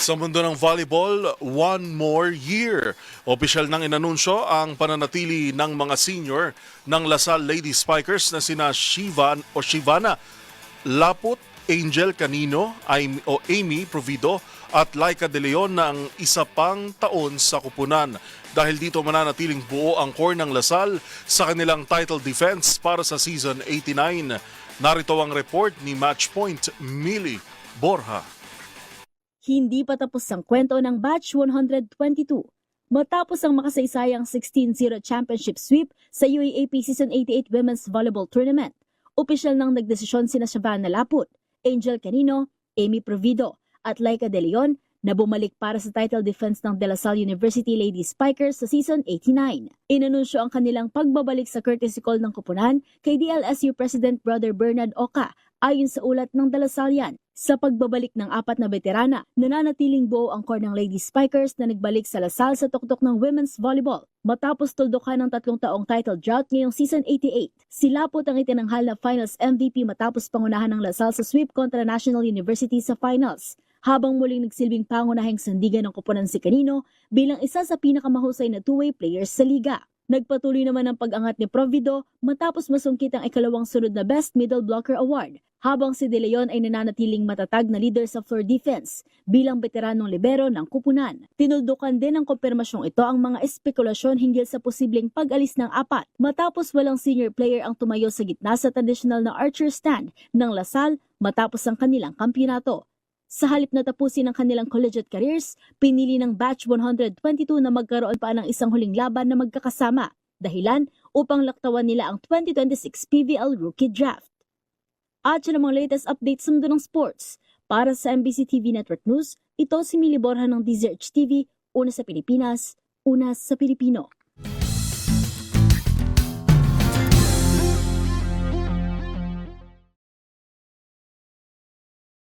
Sa mundo ng volleyball, one more year. Opisyal nang inanunsyo ang pananatili ng mga senior ng Lasal Lady Spikers na sina Shivana Laput, Angel Canino, Amy Provido at Laika De Leon ng isa pang taon sa kupunan. Dahil dito mananatiling buo ang core ng Lasal sa kanilang title defense para sa season 89. Narito ang report ni Matchpoint Millie Borja. Hindi pa tapos ang kwento ng Batch 122. Matapos ang makasaysayang 16-0 championship sweep sa UAAP Season 88 Women's Volleyball Tournament, opisyal nang nagdesisyon sina Shivana Laput, Angel Canino, Amy Provido at Laika De Leon na bumalik para sa title defense ng De La Salle University Lady Spikers sa Season 89. Inanunsyo ang kanilang pagbabalik sa courtesy call ng kupunan kay DLSU President Brother Bernard Oca ayon sa ulat ng De La Sallian. Sa pagbabalik ng apat na veterana, nananatiling buo ang core ng Lady Spikers na nagbalik sa Lasal sa tuktok ng women's volleyball. Matapos tuldukan ng 3 taong title drought ngayong Season 88, si Laput ang itinanghal na Finals MVP matapos pangunahan ng Lasal sa sweep kontra National University sa Finals. Habang muling nagsilbing pangunahing sandigan ng koponan si Canino bilang isa sa pinakamahusay na two-way players sa liga. Nagpatuloy naman ang pag-angat ni Provido matapos masungkit ang ikalawang sunod na Best Middle Blocker Award, habang si De Leon ay nananatiling matatag na leader sa floor defense bilang veteranong libero ng kupunan. Tinuldukan din ng kumpirmasyong ito ang mga espekulasyon hinggil sa posibleng pag-alis ng apat matapos walang senior player ang tumayo sa gitna sa traditional na archer stand ng Lasal matapos ang kanilang kampyonato. Sa halip na tapusin ang kanilang collegiate careers, pinili ng Batch 122 na magkaroon pa ng isang huling laban na magkakasama, dahilan upang laktawan nila ang 2026 PVL Rookie Draft. At yan ang mga latest updates sa mundo ng sports. Para sa MBC TV Network News, ito si Millie Borja ng DZRH TV, una sa Pilipinas, una sa Pilipino.